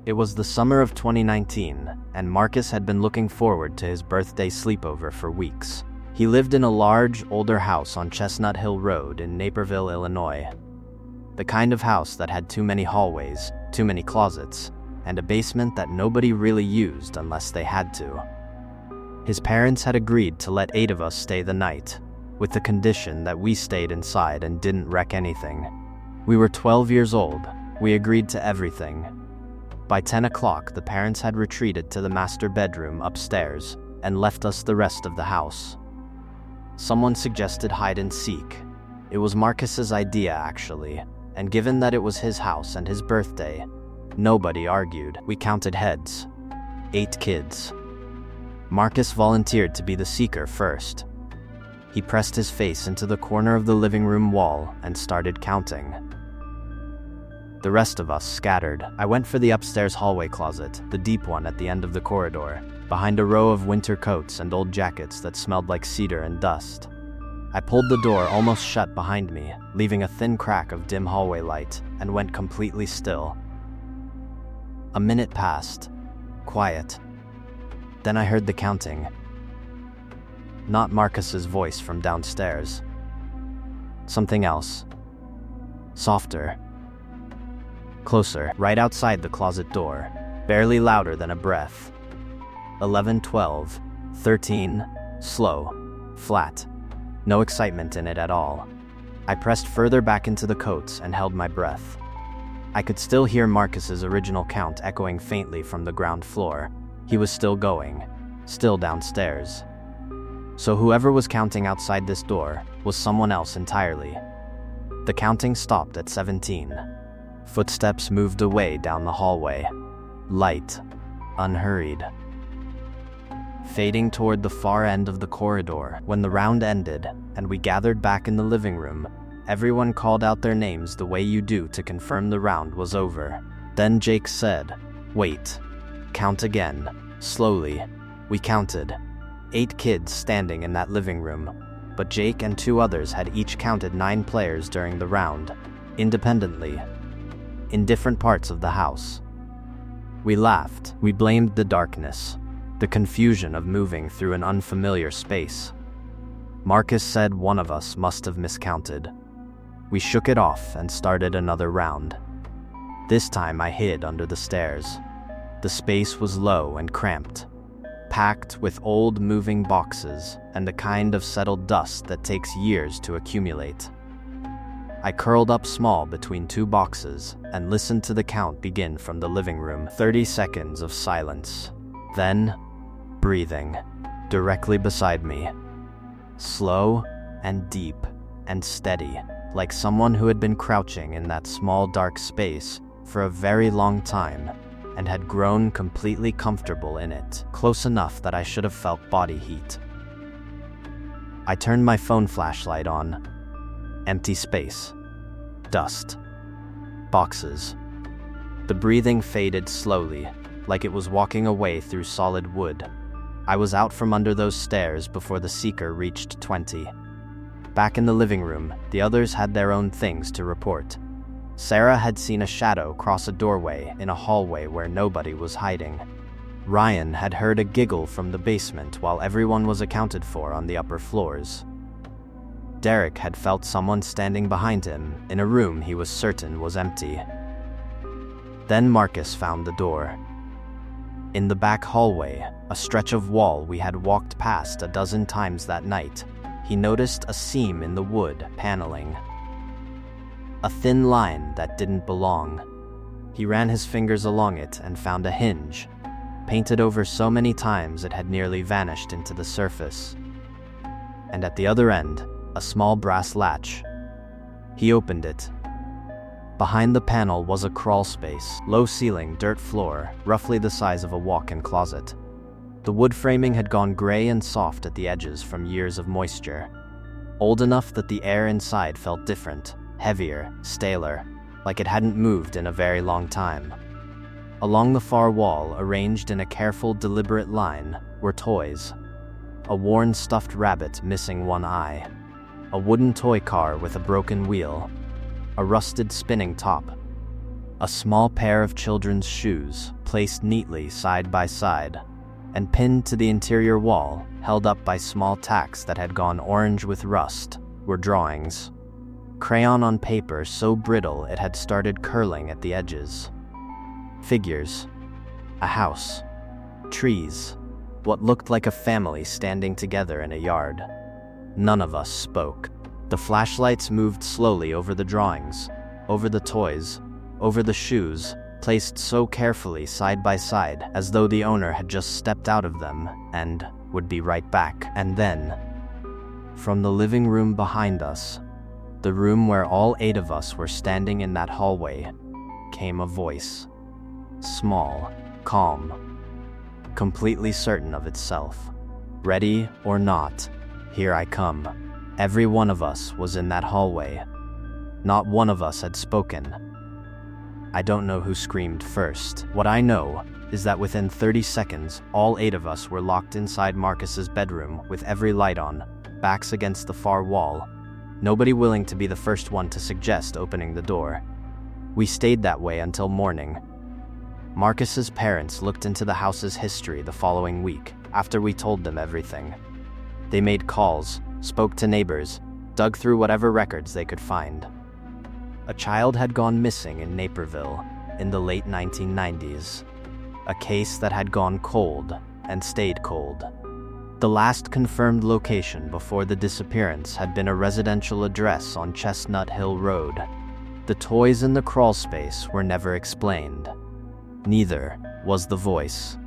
It was the summer of 2019, and Marcus had been looking forward to his birthday sleepover for weeks. He lived in a large, older house on Chestnut Hill Road in Naperville, Illinois. The kind of house that had too many hallways, too many closets, and a basement that nobody really used unless they had to. His parents had agreed to let 8 of us stay the night, with the condition that we stayed inside and didn't wreck anything. We were 12 years old. We agreed to everything. By 10 o'clock, the parents had retreated to the master bedroom upstairs and left us the rest of the house. Someone suggested hide and seek. It was Marcus's idea, actually, and given that it was his house and his birthday, nobody argued. We counted heads. 8 kids. Marcus volunteered to be the seeker first. He pressed his face into the corner of the living room wall and started counting. The rest of us scattered. I went for the upstairs hallway closet, the deep one at the end of the corridor, behind a row of winter coats and old jackets that smelled like cedar and dust. I pulled the door almost shut behind me, leaving a thin crack of dim hallway light, and went completely still. A minute passed. Quiet. Then I heard the counting. Not Marcus's voice from downstairs. Something else. Softer. Closer, right outside the closet door, barely louder than a breath. 11, 12, 13, slow, flat. No excitement in it at all. I pressed further back into the coats and held my breath. I could still hear Marcus's original count echoing faintly from the ground floor. He was still going, still downstairs. So whoever was counting outside this door was someone else entirely. The counting stopped at 17. Footsteps moved away down the hallway, light, unhurried. Fading toward the far end of the corridor. When the round ended and we gathered back in the living room, everyone called out their names the way you do to confirm the round was over. Then Jake said, "Wait, count again." Slowly, we counted. 8 kids standing in that living room, but Jake and 2 others had each counted 9 players during the round, independently, in different parts of the house. We laughed. We blamed the darkness, the confusion of moving through an unfamiliar space. Marcus said one of us must have miscounted. We shook it off and started another round. This time I hid under the stairs. The space was low and cramped, packed with old moving boxes and the kind of settled dust that takes years to accumulate. I curled up small between 2 boxes and listened to the count begin from the living room. 30 seconds of silence. Then, breathing, directly beside me. Slow and deep and steady, like someone who had been crouching in that small dark space for a very long time and had grown completely comfortable in it, close enough that I should have felt body heat. I turned my phone flashlight on. Empty space. Dust. Boxes. The breathing faded slowly, like it was walking away through solid wood. I was out from under those stairs before the seeker reached 20. Back in the living room, the others had their own things to report. Sarah had seen a shadow cross a doorway in a hallway where nobody was hiding. Ryan had heard a giggle from the basement while everyone was accounted for on the upper floors. Derek had felt someone standing behind him in a room he was certain was empty. Then Marcus found the door. In the back hallway, a stretch of wall we had walked past a dozen times that night, he noticed a seam in the wood paneling. A thin line that didn't belong. He ran his fingers along it and found a hinge, painted over so many times it had nearly vanished into the surface. And at the other end, a small brass latch. He opened it. Behind the panel was a crawl space, low ceiling, dirt floor, roughly the size of a walk-in closet. The wood framing had gone gray and soft at the edges from years of moisture. Old enough that the air inside felt different, heavier, staler, like it hadn't moved in a very long time. Along the far wall, arranged in a careful, deliberate line, were toys. A worn stuffed rabbit missing one eye. A wooden toy car with a broken wheel. A rusted spinning top. A small pair of children's shoes, placed neatly side by side, and pinned to the interior wall, held up by small tacks that had gone orange with rust, were drawings. Crayon on paper so brittle it had started curling at the edges. Figures. A house. Trees. What looked like a family standing together in a yard. None of us spoke. The flashlights moved slowly over the drawings, over the toys, over the shoes, placed so carefully side by side as though the owner had just stepped out of them and would be right back. And then, from the living room behind us, the room where all 8 of us were standing in that hallway, came a voice. Small, calm, completely certain of itself. Ready or not, here I come. Every one of us was in that hallway. Not one of us had spoken. I don't know who screamed first. What I know is that within 30 seconds, all 8 of us were locked inside Marcus's bedroom with every light on, backs against the far wall, nobody willing to be the first one to suggest opening the door. We stayed that way until morning. Marcus's parents looked into the house's history the following week, after we told them everything. They made calls, spoke to neighbors, dug through whatever records they could find. A child had gone missing in Naperville in the late 1990s. A case that had gone cold and stayed cold. The last confirmed location before the disappearance had been a residential address on Chestnut Hill Road. The toys in the crawl space were never explained. Neither was the voice.